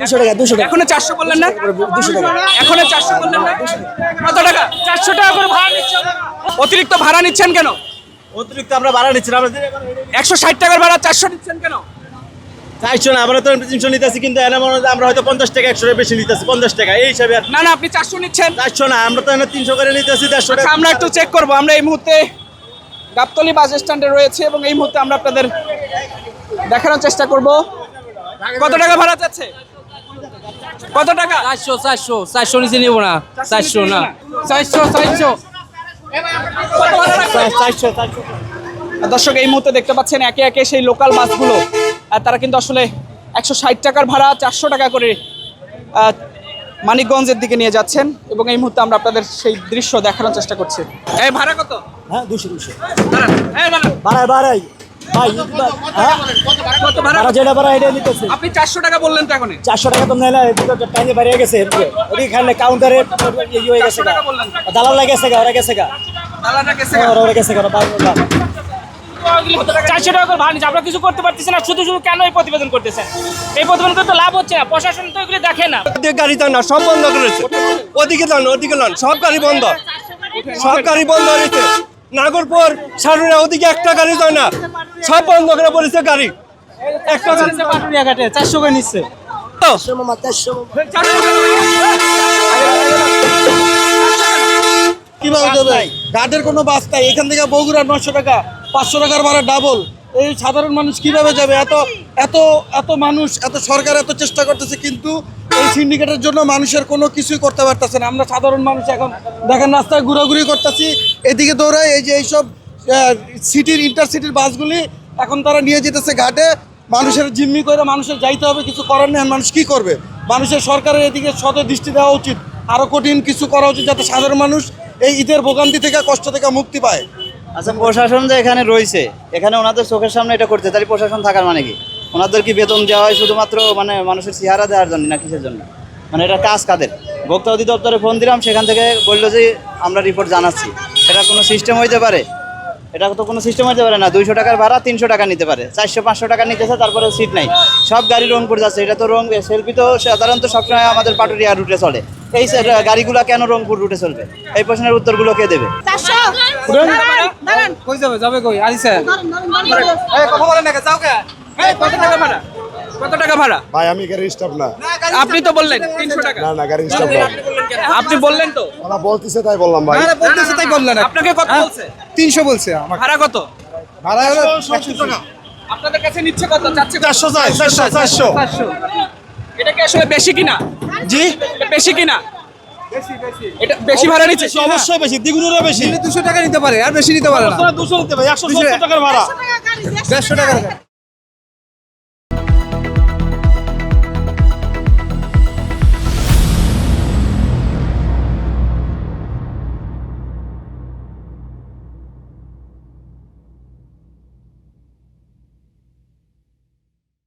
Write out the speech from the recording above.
200 টাকা 200 টাকা এখনো 400 বললেন না? 200 টাকা এখনো 400 বললেন না? কত টাকা? 400 টাকা করে ভাড়া নিচ্ছেন। অতিরিক্ত ভাড়া নিচ্ছেন কেন? অতিরিক্ত আমরা ভাড়া নিচ্ছি না, আমরা 160 টাকার ভাড়া 400 নিচ্ছেন কেন? 400 না, আমরা তো 300 নিতেছি, কিন্তু এর মনে হয় আমরা হয়তো 50 টাকা 100 টাকা বেশি নিতেছি, 50 টাকা এই হিসাবে। আর না না, আপনি 400 নিচ্ছেন। 400 না, আমরা তো 300 করে নিতেছি, 150 আচ্ছা, টাকা। আমরা একটু চেক করব। আমরা এই মুহূর্তে গাবতলী বাস স্ট্যান্ডে রয়েছে এবং এই মুহূর্তে আমরা আপনাদের দেখানোর চেষ্টা করব কত টাকা ভাড়া যাচ্ছে। কত টাকা? 400 নিচে নিব না, 400 না, 400 দর্শক, এই মুহূর্তে দেখতে পাচ্ছেন একে একে সেই লোকাল বাসগুলো তারা কিন্তু আসলে 160 টাকার ভাড়া 400 টাকা করে মানিকগঞ্জের দিকে নিয়ে যাচ্ছেন এবং এই মুহূর্তে আমরা আপনাদের সেই দৃশ্য দেখানোর চেষ্টা করছি। এই ভাড়া কত? হ্যাঁ 200 দাঁড়ান, এই দাঁড়ান। বাড়াই ভাই হ্যাঁ কত ভাড়া? ভাড়া যেটা ভাড়া এটা নিতেছে আপনি 400 টাকা বললেন তো এখনই। 400 টাকা তো নেলা টাইমে বাইরে গেছে ওই খালে কাউন্টারে ইয়ে হয়ে গেছে 400 টাকা বললেন। দালাল লাগেছে ওরা গেছে দালালটা গেছে। ওরা গেছে 400 টাকা করে ভাড়া নিচ্ছে। আমরা কিছু করতে পারতেছি না, শুধু শুধু কেন এই প্রতিবেদন করতেছেন? এই প্রতিবেদন করতে লাভ হচ্ছে না, প্রশাসন তো এগুলো দেখে না। গাড়ি তো না, সব বন্ধ করেছে। ওদিকে লন সব গাড়ি বন্ধ, সব গাড়ি বন্ধ রয়েছে। নাগরপুর সারুনা ওদিকে একটা গাড়ি যায় না, সব বন্ধ করে পড়েছে গাড়ি। একটা গাড়ি পাটুরিয়া ঘাটে 400 করে নিচ্ছে। কিভাবে দেবে? ঘাটের কোনো বাস নাই, এখান থেকে বগুড়া 900 টাকা, 500 টাকার ভাড়া ডাবল। এই সাধারণ মানুষ কিভাবে যাবে? এত এত এত মানুষ, এত সরকার এত চেষ্টা করতেছে, কিন্তু এই সিন্ডিকেটের জন্য মানুষের কোনো কিছুই করতে পারতেছে না। আমরা সাধারণ মানুষ এখন দেখেন রাস্তায় ঘোরাঘুরি করতেছি, এদিকে দৌড়ায়। এই যে এইসব সিটির ইন্টারসিটির বাসগুলি এখন তারা নিয়ে যেতেছে ঘাটে, মানুষের জিম্মি করে মানুষের যাইতে হবে, কিছু করার নেই। মানুষ কি করবে? মানুষের সরকারের এদিকে সদয় দৃষ্টি দেওয়া উচিত, আরো কঠিন কিছু করা উচিত, যাতে সাধারণ মানুষ এই ঈদের ভোগান্তি থেকে, কষ্ট থেকে মুক্তি পায়। আচ্ছা, প্রশাসন যে এখানে রয়েছে, এখানে ওনাদের চোখের সামনে এটা করতে, তাই প্রশাসন থাকার মানে কি? ওনাদের কি বেতন দেওয়া হয় শুধুমাত্র মানে মানুষের চেহারা দেওয়ার জন্য, না কিসের জন্য? মানে এটা কাজ কাদের? ভোক্তা অধিদপ্তরে ফোন দিলাম, সেখান থেকে বললো যে আমরা রিপোর্ট জানাচ্ছি। এটা কোনো সিস্টেম হইতে পারে? এটা তো কোনো সিস্টেম হতে পারে না। 200 টাকার ভাড়া 300 টাকা নিতে পারে, 400-500 টাকা নিতেছে, তারপরে সিট নাই, সব গাড়ি রংপুর যাচ্ছে। এটা তো সেলফি তো সাধারণত সবসময় আমাদের পাটুরিয়া রুটে চলে, এই গাড়িগুলো কেন রংপুর রুটে চলবে? এই প্রশ্নের উত্তরগুলো কে দেবে? কই যাবে কই আইছে? কথা বলেন না, যাও কে? কত টাকা ভাড়া? কত টাকা ভাড়া? ভাই আমি গাড়ির স্টাফ না। আপনি তো বললেন 300 টাকা। না না, গাড়ির স্টাফ না। আপনি বললেন তো। ওরা বলতেছে তাই বললাম ভাই। বলতেছে তাই বললেন। আপনাকে কত বলছে? 300 বলছে আমার। ভাড়া কত? ভাড়া হলো 170 টাকা। আপনাদের কাছে নিচ্ছে কত? চাচ্ছে কত? 400 চাই, 400। 500। এটা কি আসলে বেশি কিনা? জি, এটা বেশি কিনা? এটা বেশি ভাড়া নিচ্ছে? অবশ্যই বেশি, দ্বিগুণেরও বেশি। 200 টাকা নিতে পারে, আর বেশি নিতে পারে না। 200 নিতে ভাই, 170 টাকার ভাড়া। 150 টাকা।